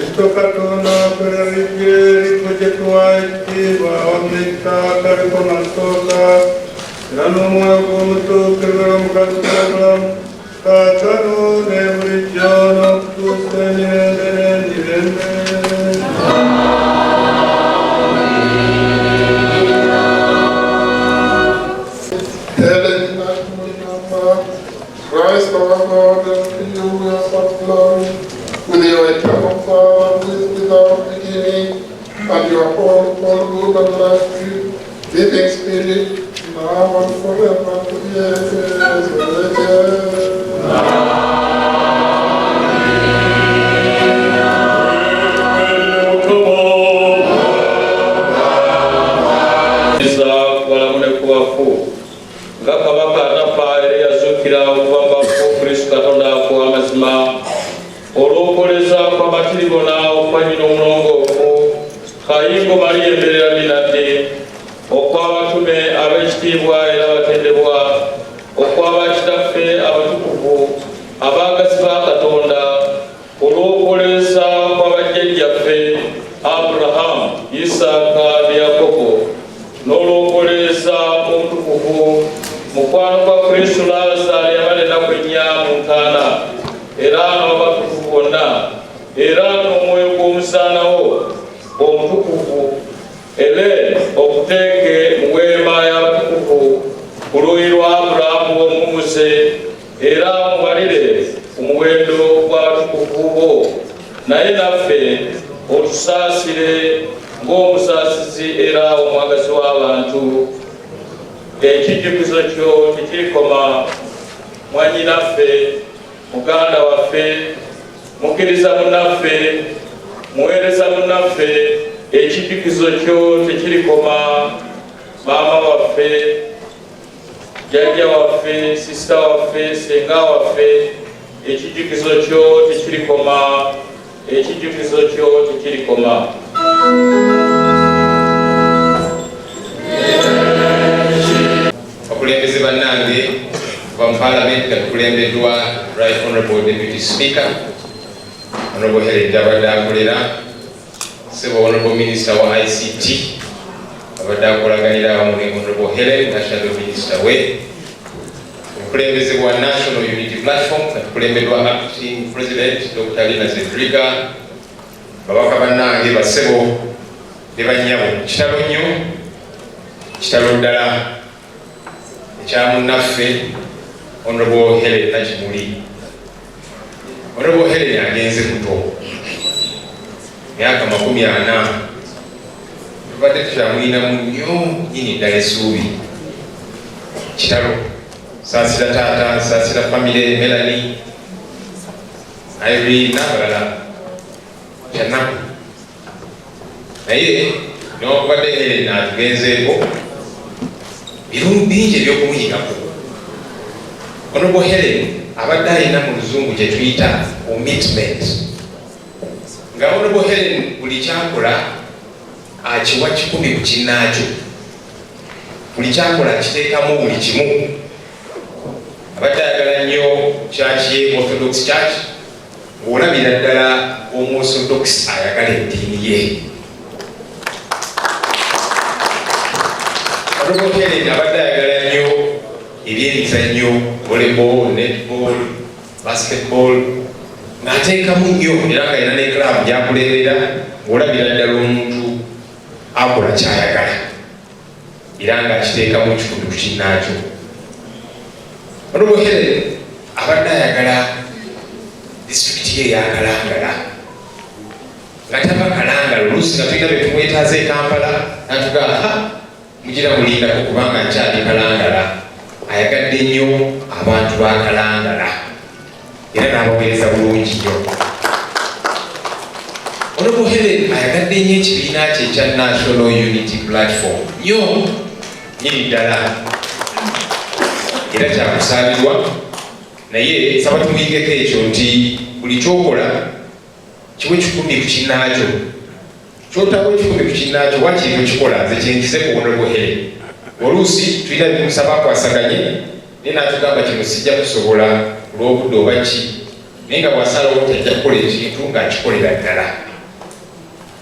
Esto katona perarige proyectuaiti baamita karikonatoka ranumaya komuto kirvaram katkaram katano nevrijana kusene nirene Christ our God, and you will have glory with your eternal Father who is without beginning, and you are all good and life, living Spirit, now and forever, to the ages of the Olukoleza kwa matiribona okwanyina omulongoofu kayingo bali emberera binadde okw'abatume ab'ekitiibwa era abatendebwa okw'abakitaffe abatukuvu abaagazi ba Katonda olw'okwoleza kw'abajjajjaffe Aburahamu, Isaaka ne Yakobo n'olw'okwoleza omutukuvu mukwano kwa Kristo Laazaalo yabala ennaku ennya mu ntaana era n'abatukuvu bonna era n'omwoyo gw'omusaanawo omutukuvu ebe okuteeke mu weema y'abatukuvu ku luuyi lwa Abulaamu omumuse era mubalire ku muwendo gw'abatukuvu bo naye naffe otusaasire ng'omusaasizi era omwagazi w'abantu ekijjukizo kyo tekirikoma mwannyinaffe muganda waffe mukkiriza munnaffe muweereza munnaffe ekijjukizo kyo tekirikoma maama waffe jjajja waffe sisita waffe senga waffe ekijjukizo kyo tekirikoma ekijjukizo kyo tekirikoma abakulembeze bannange from Parliament nga tukulembeddwa Right Honourable Deputy Speaker Honourable Helen abadde akolera Sebo Honourable Minister wa ICT abadde akolaganira awamu ne Honourable Helen National Minister we obukulembeze bwa National Unity Platform nga tukulembeddwa Acting President Dr. Lina Zedriga babaka bannange basebo ne bannyabo kitalo nnyo kitalo ddala ekyamunnaffe Honourable Helen Nakimuli. Honourable Helen agenze kuto myaka 40 tubadde tukyamulinamu nnyo nnyini ddala essuubi kitalo saasira taata saasira famire Melanie Irene n'abalala kyanaku naye n'okubadde Helen atugenzeeko birungi bingi ebyokumunyigako. Honourable Helen abadde alina mu luzungu kye tuyita commitment nga Honourable Helen buli kyakola akiwa 10 ku kinnaakyo, buli kyakola akiteekamu buli kimu. Abadde ayagala nnyo church ye Orthodox Church ng'olabira ddala omu-Orthodox ayagala eddiini ye. Honourable Helen abadde ayagala nnyo ebyemizannyo volleyball, netball, basketball ng'ateekamu nnyo era nga yina ne club gyakuleerera ng'olabira ddala omuntu akola kyayagala era ng'akiteekamu 10 ku kinnaakyo. Honourable Helen abadde ayagala disitulikiti ye yakalangala nga taba kalangala oluusi nga tulina bye tumwetaaza e Kampala natugamba mugira mulindako kubanga nkyali kalangala. Ayagadde nnyo abantu ba kalangala era n'abaweereza bulungi nnyo. Honourable Helen ayagadde nnyo ekibiina kye ekya National Unity Platform nnyo nnyini ddala era kyakusaabirwa naye saba tumuyigeko ekyo nti buli kyokola kiwe 10 ku kinnaakyo kyotawo 10 ku kinnaakyo wakiri tukikola nze kyenjize ku Honourable Helen. Oluusi tulina bimusaba akwasaganye naye n'atugamba kino sijja kusobola olw'obudde oba ki naye nga bw'asalawo tajja kukola ekintu ng'akikolera ddala.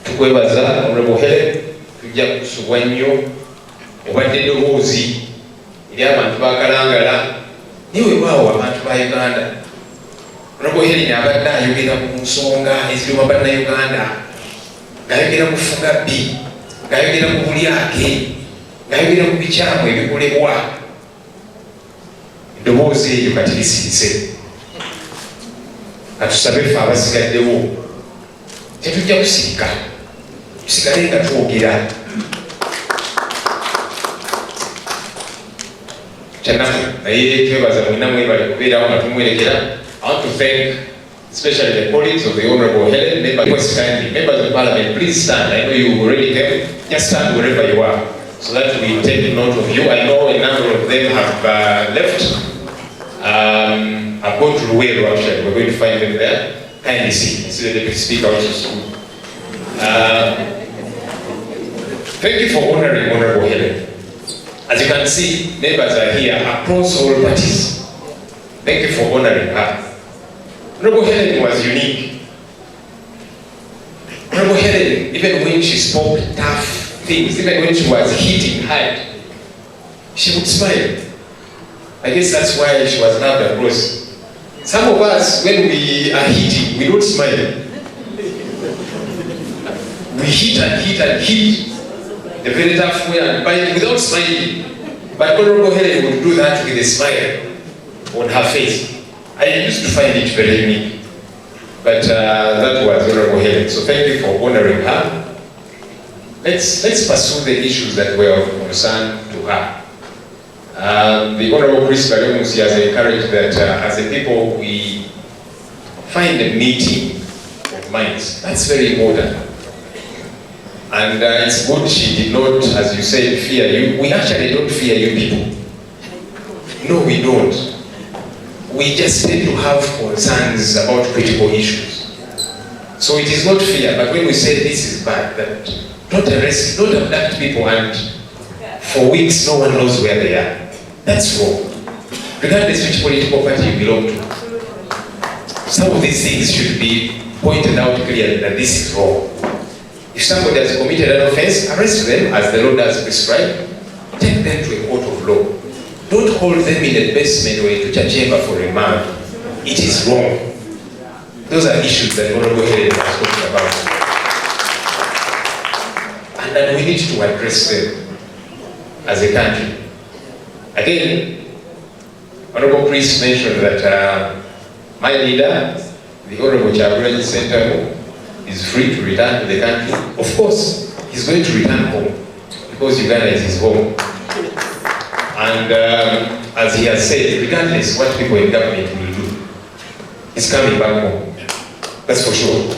Tukwebaza Honorable Helen, tujja kusubwa nnyo obadde eddoboozi eri abantu ba Kalangala naye weewaawo abantu ba Uganda. Honorable Helen abadde ayogera ku nsonga eziruma bannayuganda, ng'ayogera ku Fugabbi, ng'ayogera ku Lwaki, ng'ayogera ku bikyamu ebikolebwa. Eddoboozi eryo kati lisirise. Katusabe ffe abasigaddewo tetujja kusirika, tusigale nga twogera. Kyanaku naye twebaza mwina mwebale kubeerawo nga tumwerekera. I want to thank especially the colleagues of the Honorable Helen. Members of Parliament, please stand. I know you already came. Just stand wherever you are so that we take note of you. I know a number of them have left. I've gone to Lwaki actually. We're going to find them there. Kindly see. I see the Deputy Speaker also school. Thank you for honoring Honorable Helen. As you can see, members are here across all parties. Thank you for honoring her. Honorable Helen was unique. Honorable Helen, even when she spoke tough things, even when she was hitting hard, she would smile. I guess that's why she was loved across. Some of us, when we are hitting, we don't smile. We hit and hit and hit the very tough way and bite without smiling. But Honorable Helen would do that with a smile on her face. I used to find it very unique. But that was Honorable Helen. So thank you for honoring her. Let's pursue the issues that were of concern to her. The Honorable Chris Balyomusi has encouraged that as a people we find a meeting of minds. That's very important. And it's good she did not, as you said, fear you. We actually don't fear you people. No, we don't. We just tend to have concerns about critical issues. So it is not fear, but when we say this is bad, that don't arrest, don't abduct people and for weeks no one knows where they are. That's wrong. Regardless which political party you belong to. Some of these things should be pointed out clearly that this is wrong. If somebody has committed an offense, arrest them as the law does prescribe. Take them to a court of law. Don't hold them in a basement or a torture chamber for remand. It is wrong. Those are issues that Honorable Helen was talking about. And that we need to address them as a country. Again, Honorable Chris mentioned that my leader, the Honorable Kyagulanyi is free to return to the country. Of course, he's going to return home because Uganda is his home. And as he has said, regardless what people in government will do, he's coming back home. That's for sure.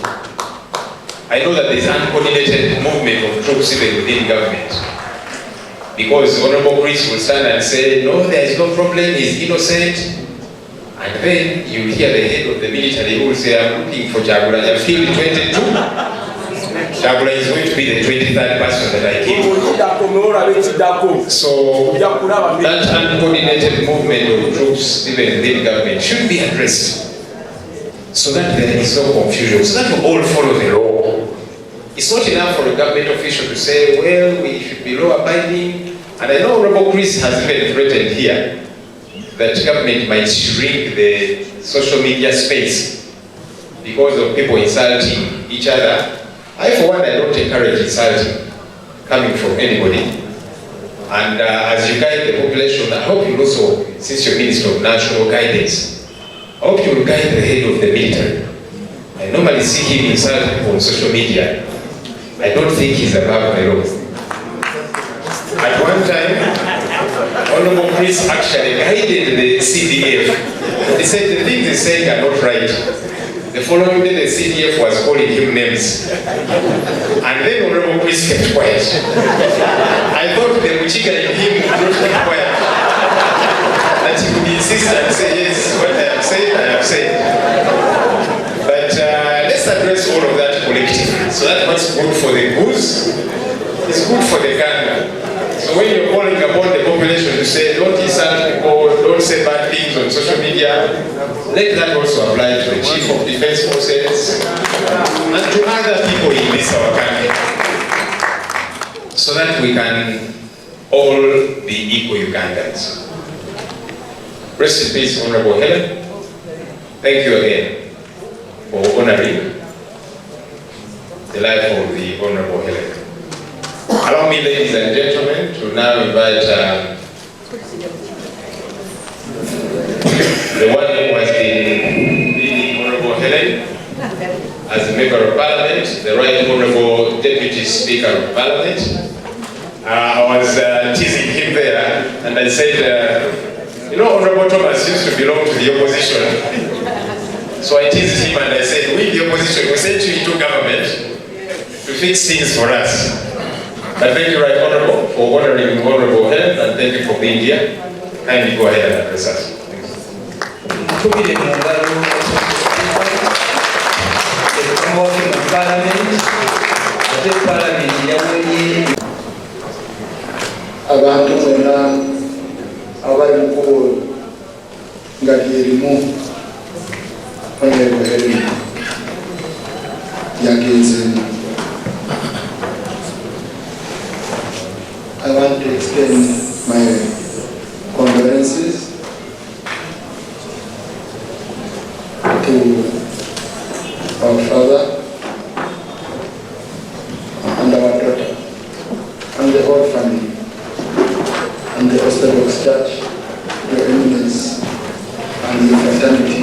I know that there's uncoordinated movement of troops even within government. Because Honorable Chris will stand and say, no, there is no problem, he's innocent. And then you hear the head of the military who will say, I'm looking for Kyagulanyi. I feel 22. Kyagulanyi is going to be the 23rd person that I kill. So that uncoordinated movement of troops, even within government, should be addressed. So that there is no confusion. So that we all follow the law. It's not enough for a government official to say, well, we should be law-abiding. And I know Honorable Chris has even threatened here that government might shrink the social media space because of people insulting each other. I, for one, I don't encourage insulting coming from anybody. And as you guide the population, I hope you also, since you're Minister of National Guidance, I hope you will guide the head of the military. I normally see him insult people on social media. I don't think he's above the law. At one time, Honorable Chris actually guided the CDF. He said the things he's saying are not right. The following day, the CDF was calling him names. And then Honorable Chris kept quiet. I thought the Muchiga in him would not keep quiet. That he would insist and say, yes, what I have said, I have said. But let's address all of that collectively. So that what's good for the goose is good for the gander. So when you're calling upon the population to say, don't insult people, don't say bad things, things on social media, let that also apply to the Chief of Defense Forces and to other people in this our country, so that we can all be equal Ugandans. Rest in peace, Honorable Helen. Thank you again for honoring the life of the Honorable Helen. Allow me, ladies and gentlemen, to now invite the one who has been leading Honorable Helen as a Member of Parliament, the Right Honorable Deputy Speaker of Parliament. I was teasing him there, and I said, you know, Honorable Thomas used to belong to the opposition. So I teased him and I said, we the opposition, we sent you into government to fix things for us. But thank you, Right Honorable, for honoring Honorable Helen, and thank you for being here. Kindly go ahead and address us. Abantu mwena abali mukubolo nga lyerimu Honorable Helen yagezemu. I want to extend my condolences to our father and our daughter and the whole family and the Orthodox Church, Your Eminence, and the fraternity.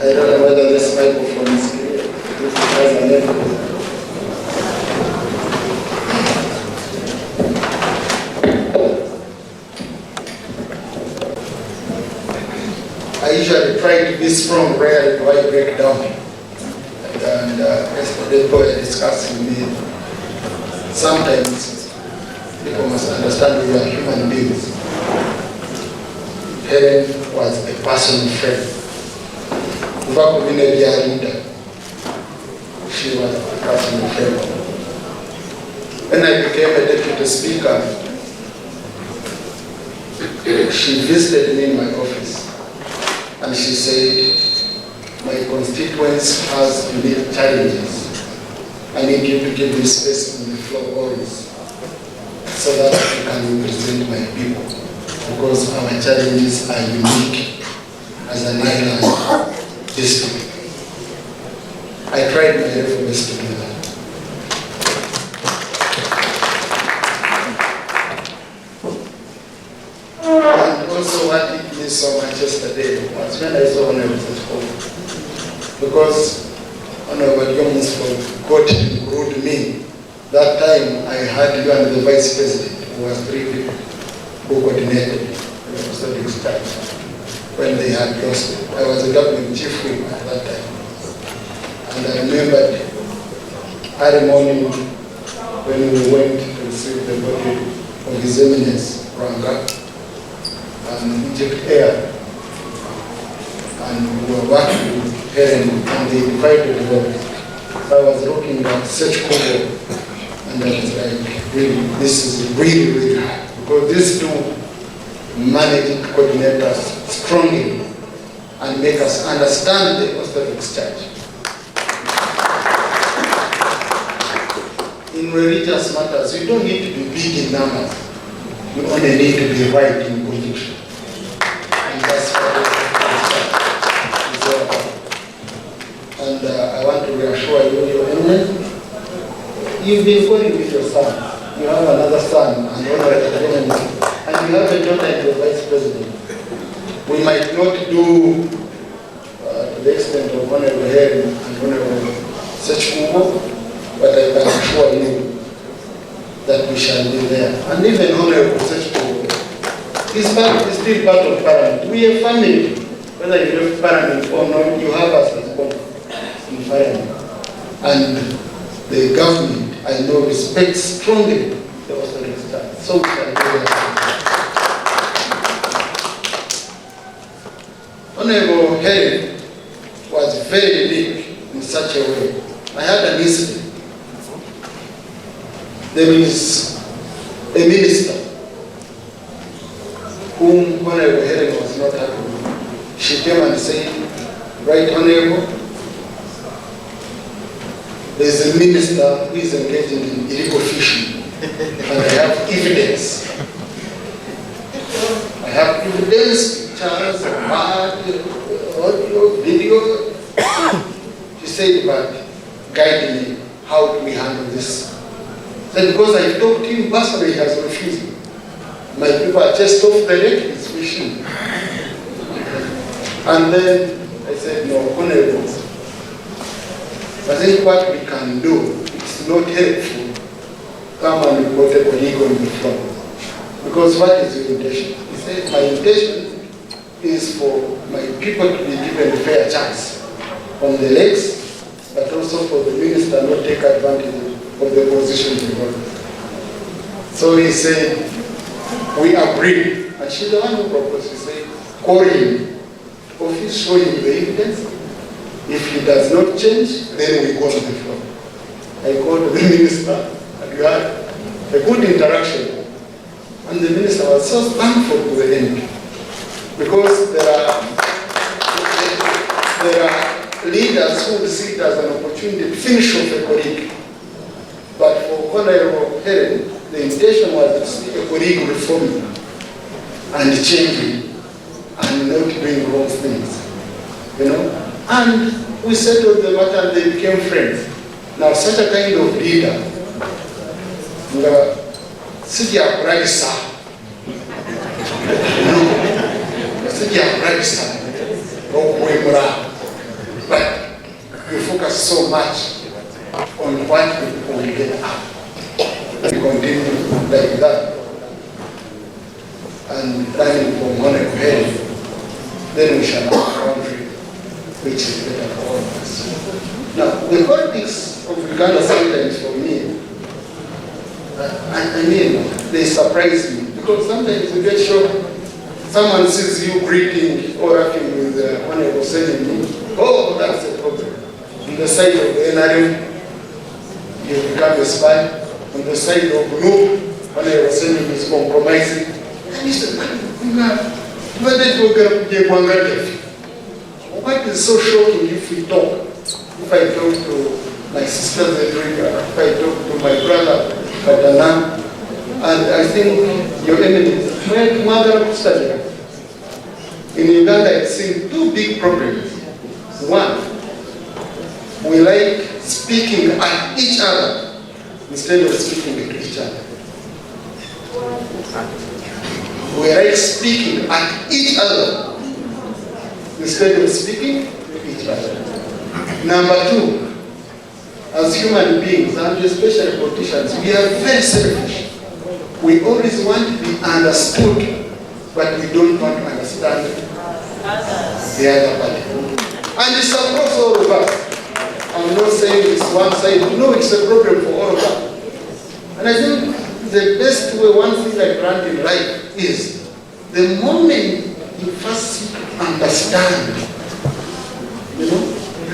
I don't know whether this microphone is clear. This has a level. I usually try to be strong, rarely do I break down. And yesterday we were discussing me. Sometimes people must understand we are human beings. Helen was a personal friend. She was a personal friend. When I became a deputy speaker, she visited me in my office. And she said, my constituents has unique challenges. I need you to give me space on the floor always, so that I can represent my people. Because our challenges are unique as an island district. I tried my level best to do that. And also what hit me so much yesterday was when I saw Honorable Helen, because Honorable Jones got and ruled me. That time I had you and the Vice President, who was 3 people who coordinated the Orthodox Church when they had lost it. I was the government chief whip at that time. And I remembered early morning when we went to receive the body of His Eminence Ranga and Egypt Air, and we were working with Helen, and they divided the body. So I was looking at such cover, and I was like, really, this is really, really hard, because these two managing coordinators strongly and make us understand the Orthodox Church. In religious matters, you don't need to be big in numbers. You only need to be right in conviction. And that's what the Church is all about. And I want to reassure you, Your Eminence, you've been going with your son. You have another son, and you have a daughter and the Vice President. We might not do to the extent of Honorable Helen and Honorable Sechkubo, but I can assure you that we shall be there. And even Honorable Sechkubo is still part of Parliament. We are family. Whether you left Parliament or not, you have us as both in Parliament. And the government, I know, respects strongly the Orthodox Church. So we shall be there. Honorable Helen was very big in such a way. I had an incident. There is a minister who Honorable Helen was not happy. She came and said, Right Honorable, there's a minister who is engaging in illegal fishing, and I have evidence. I have evidence, pictures, audio, video. She said, but guide me, how do we handle this? Then because I talked to him personally, he has refused. My people are just off the lake, he's fishing. And then I said, no, Honorable, I think what we can do, it's not helpful. Come and report a colleague on the floor. Because what is your intention? He said, my intention is for my people to be given a fair chance on the lakes, but also for the minister not take advantage of the position he got. So he said, we agree. And she's the one who proposed. She said, call him, office, show him the evidence. If he does not change, then we go on the floor. I called the minister, and we had a good interaction. And the minister was so thankful to the end. Because there are leaders who will see it as an opportunity to finish off a colleague. But for Honorable Helen, the intention was to see a colleague reforming and changing and not doing wrong things. You know? And we settled the matter and they became friends. Now, such a kind of leader, Sidia Bragisa, Sidia Bragisa, but we focus so much on what we will get up. We continue like that and planning for money ahead, then we shall have a country which is better for all of us. Now, the politics of Uganda sometimes for me, I mean, they surprise me because sometimes you get shocked. Someone sees you greeting or acting with the Honorable sending me. Oh, that's a problem. On the side of the NRM, you become a spy. On the side of NUP, Honorable sending is compromising. And he said, what is so shocking if we talk? If I talk to my sister, if I talk to my brother, Kadana, and I think your eminence, in Uganda, I've seen two big problems. One, we like speaking at each other instead of speaking to each other. We like speaking at each other instead of speaking to each other. Number two, as human beings, and especially politicians, we are very selfish. We always want to be understood, but we don't want to understand the other party. And it's across all of us. I'm not saying it's one side. No, it's a problem for all of us. And I think the best way, one thing I learned in life is the moment you first understand, you know,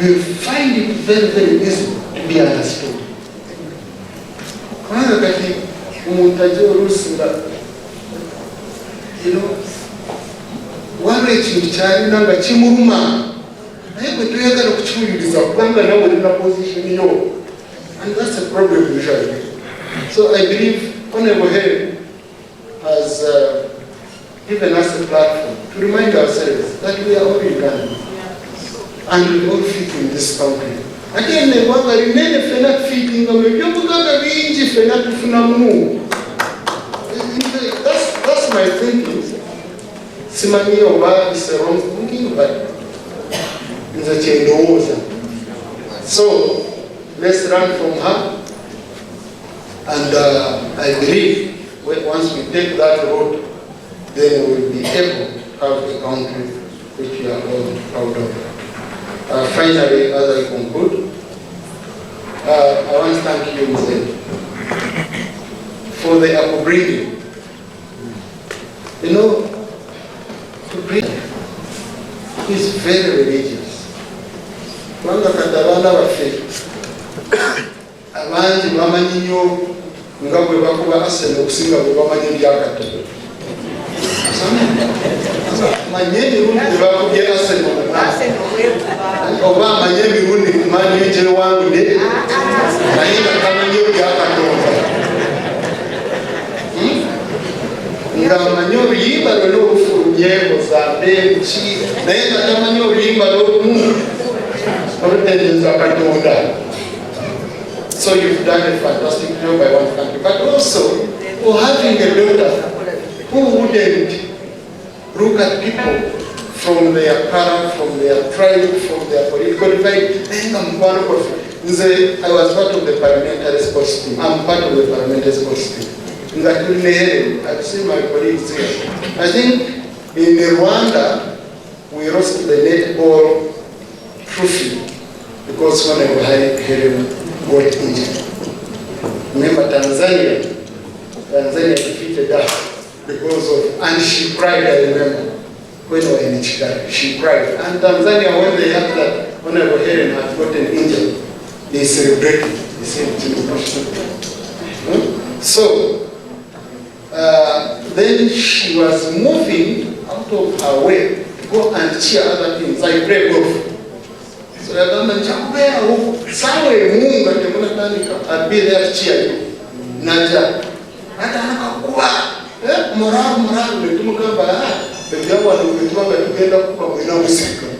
you find it very, very easy to be understood. You know, one way to try number chimuruma. I have to hear that position, and that's a problem usually. So I believe Honorable Helen has given us a platform to remind ourselves that we are all Ugandans and we all fit in this country. Again, that's my thinking. Simani Oba is a wrong thinking, but it's a change. So let's learn from her, and I believe once we take that road, then we will be able to have a country which we are all proud of. Finally, as I conclude, I want to thank you, Mzee, for the upbringing. You know, upbringing is very religious. Wanga katabana bafe. Abanji bamanyi nnyo nga bwe bakuba Arsenal okusinga bwe bamanyi ebyakato. manyeni rundi bakubye Arsenal oba manyeni rundi mani je wangu ne naina kama nyo byakatonda nga manyo yimba lo ufurunye mozambe chi naina kama nyo yimba lo orutenza katonda. So you've done a fantastic job by one country, but also for having a daughter who wouldn't look at people from their color, from their tribe, from their political divide. I was part of the parliamentary sports team. I'm part of the parliamentary sports team. I've seen my colleagues here. I think in Rwanda, we lost the netball trophy because when I got injured. Remember Tanzania defeated us because of, and she cried, I remember, when we were in Chicago, she cried. And Tanzania, when they had that, when I was here and had gotten injured, they celebrated. They said, so, then she was moving out of her way to go and cheer other things, like play golf. So I got my somewhere Munga Temunatanika, I'd be there to cheer you. Naja. Moral, the Tumukamba, the Java, the Tumaka together with no secret.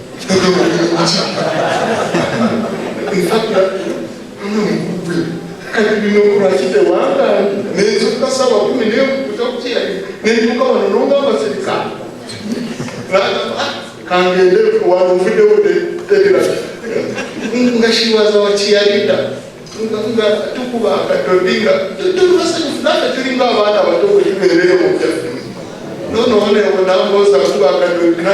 In fact, I didn't know what I did. Then took us our women to talk to you. Then you come on no number Sika. Can't get there for one video with the she was our cheerleader. Tukuba Katobinga. It was not a dream about our talk with the no, when I was a Kuba Katobinga.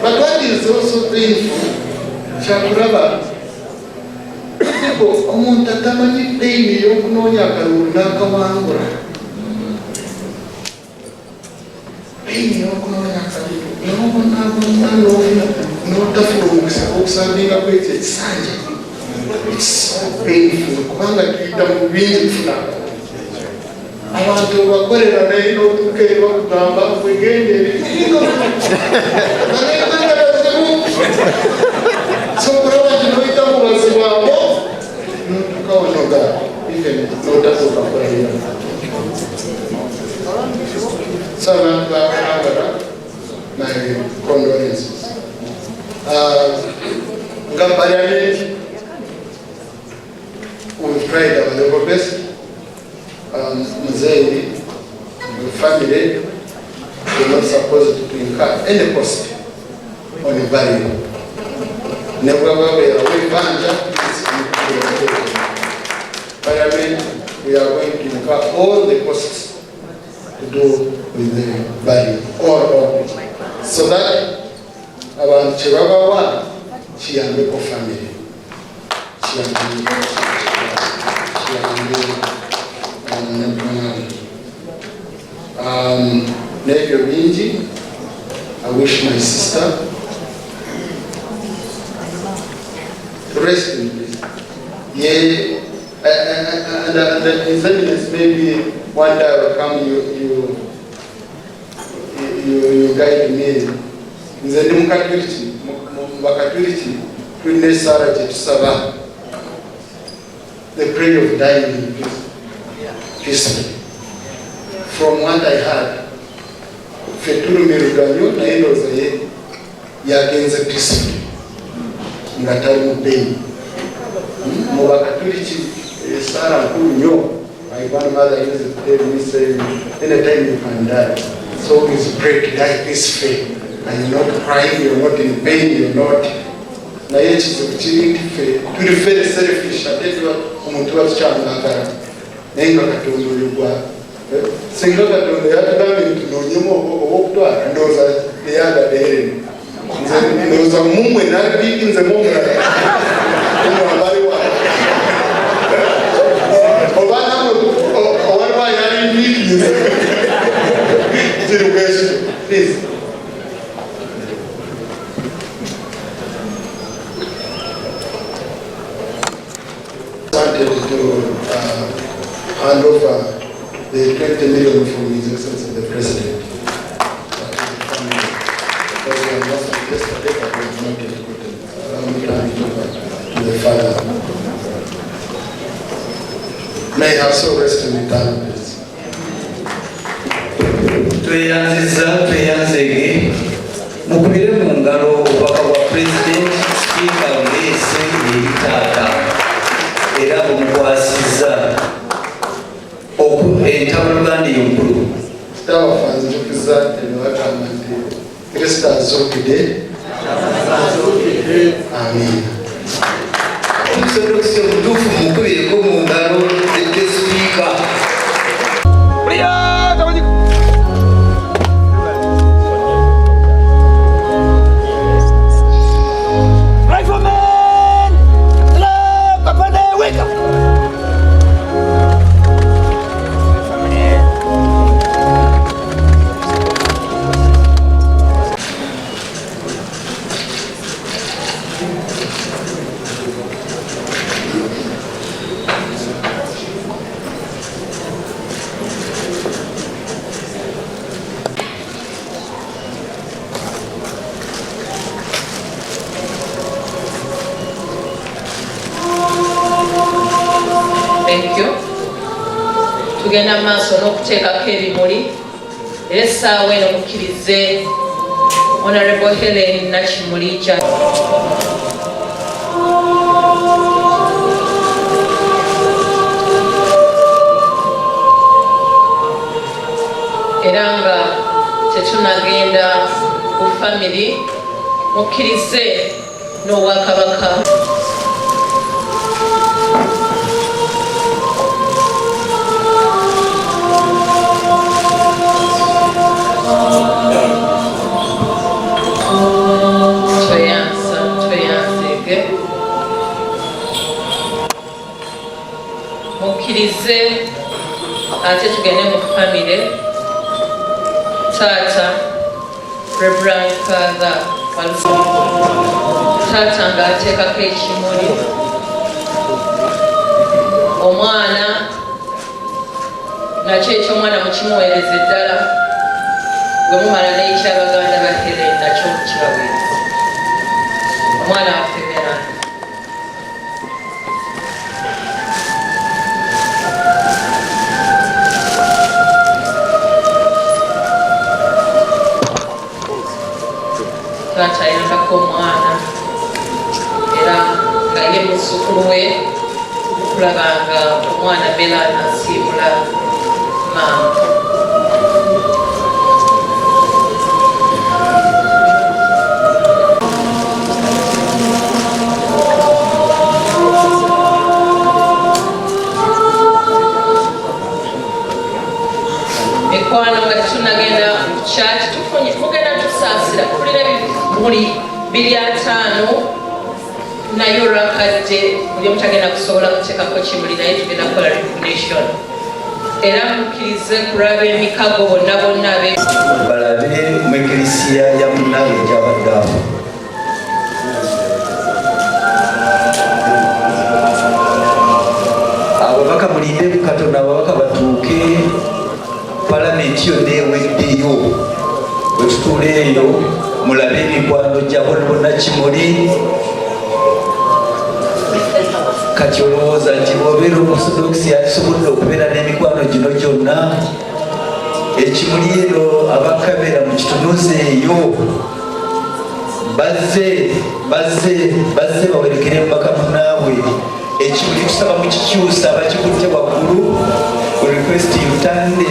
But what is also painful, Shakuraba, people, Omontatamani pain, Yokunoya, Karunaka Wangura. Pain, Yokunoya, no toughness, something of it, it's Sanja. It's so painful. Kwanga kita mubingi fulani. Abantu bakorera nayo tukeba kugamba kwegendere. So probably no itamu wasiwabo. Tukaonoga even no tasoka kwa hiyo. Sana my condolences. Parliament, we've tried our level best. Mzee, the family, we're not supposed to incur any cost on the value. Never Parliament, we are going to incur all the costs to do with the value, all. So that about Chihuahua, Chiambeko family. Nephew Minji, I wish my sister to rest in peace. Yeah, and his eminence, maybe one day will come, you guide me. Nze ndi mukatuliki tulina essaala gye tusaba the prayer of dying in peacefully. From what I heard, ffe tulumiruganyo naye ndowooza ye yagenze peacefully nga tali mu pain. Mu bakatuliki essaala nkulu nnyo. My grandmother used to tell me, say, anytime you can die, so is pray to die peacefully. And you're not crying, you're not in pain, you're not. Na yechi zikuchiri to the very selfish. Atezwa umuntu wa changakara. Nenga katondolwa. Singa katonda yatudami tunonyemo obokutwa ndoza yaga dere. Ndoza mumwe na bigi nze mumwe. Umwabari wa. Obana owarwa yari bigi. Zero question. Please. wanted to hand over the 20 million from His Excellency the President. Because we announced it yesterday, but we have not yet gotten it. Allow me to hand it over to the Father. May her soul rest in eternal peace. Tweyanzege mukubire mu ngalo obubaka bwa President Speaker Ngese Yitaata era bumukwasiza entabuluganda enkulu Tutabafanze tukiza tebagamba nti Kristo azuukidde. Amen. omusodokisi omutuufu mukubireko mu ngalo ete Speaker. Thank you. Tugenda maaso n'okuteekako ebimuli era essaawa eno mukkirize Honorable Helen Nakimuli era nga tetunagenda ku family mukkirize n'Obwakabaka. Mukkirize ate tugende mu family. Taata Reverend Father taata ng'ateekako ekimuli, omwana nakyo ekyomwana mukimuweereza eddala, bwe mumala n'ekyabaganda ba Helen nakyo mukibaweereza. Omwana waffe Meranda. Taata ayambako omwana era nga ye muzzukulu we kulaba nga omwana Meranda asiibula maama. Mikwano nga tunagenda mu church tugenda tusaasira kulira ebimuli 500 naye olwakadde buli omu tagenda kusobola kuteekako kimuli naye tugenda kukola recognition era mukkirize kulaba emikago bonna balabe mu ekirisiya ya munnaabwe gy'abaddeawo. Ababaka mulinde Katonda ababaka batuuke palamenti yonna eweddeyo. Bwe tutuula eyo mulabe emikwano gya bonna kimuli. Kati olowooza nti bw'obeera omusodokisi asobodde okubeera n'emikwano gino gyonna, ekimuli eno abakabeera mu kitunuza eyo bazze bawerekere mubaka munnaabwe. Ekimuli tusaba mukikyusa abakikutte waggulu. We request you turn the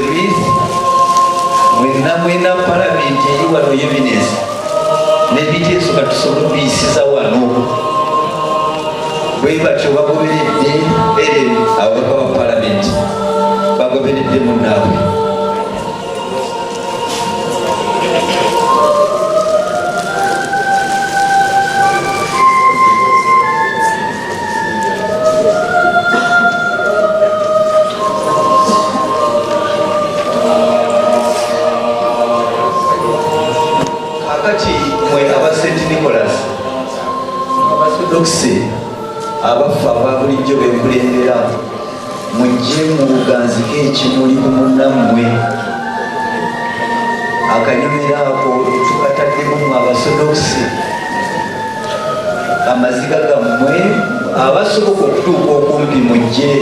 wreath. Mwena palamenti eri wano Eminence n'ebiteeso katusobola obiyisiza wano. Bwe batyo bagoberedde Ellen ababaka ba palamenti bagoberedde munnaabwe. Kakati mwe aba St. Nicholas abasodokisi abafa ababulijjo benkulembera mujje mu buganzike ekimuli bumunammwe akanyumira ako tukataddemu mu abasodoksi amaziga gammwe abasoboka okutuuka okumpi mujje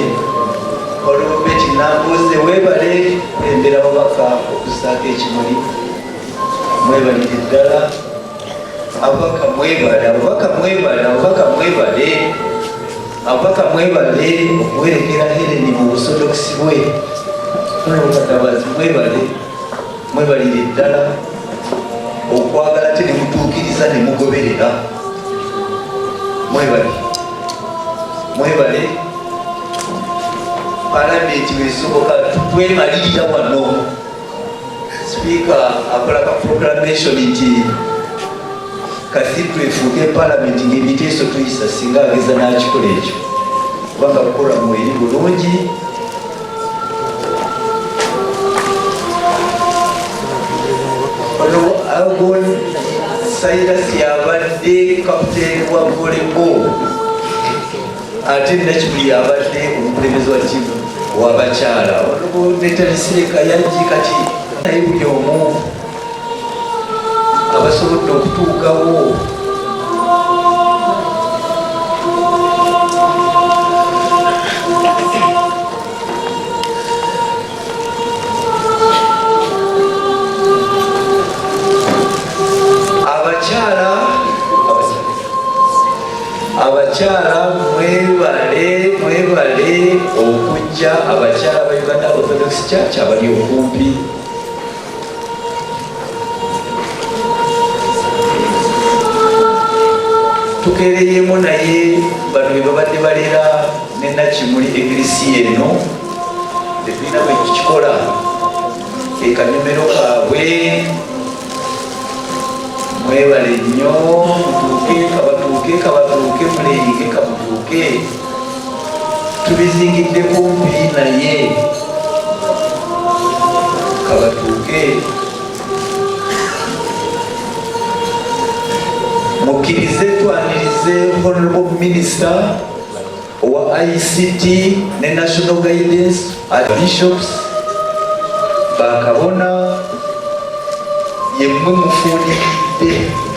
olubeti nambuuze weebale kulembera babaka okusaako ekimuli mwebalire ddala ababaka mwebale okuwerekera Heleni mu busodoksi bwe nobukatabazi mwebalire ddala okwagala te nemutuukiriza nemugoberera mwebale palamenti wesoboka twemalirira wano sipiika akola ka proclamation nti kathidral efuuke palamenti ng'ebiteeso tuyisa singa ageza n'akikola ekyo kubanga kukola eri bulungi ono Algon Cyrus yabadde kapiteeni wa volleyball ate nakibuli yabadde omukulembeze wa tiimu w'abakyala ono netalisireka yajji kati naye buli omu abasobodde okutuukawo abakyala mwebale okujja abakyala ba Uganda Orthodox Church abali okumpi tukereyemu naye bano be babadde balera ne Nakimuli eglisiya eno ebiina bwe kikola ekanyomero kaabwe mwebale nnyo kabatuuke mulenge kamutuuke tubizingidde kumpi naye kabatuuke mukkirize twanirize Honorable Minister owa ICT ne National Guidance Bishops bakabona yemmwe mufuulidde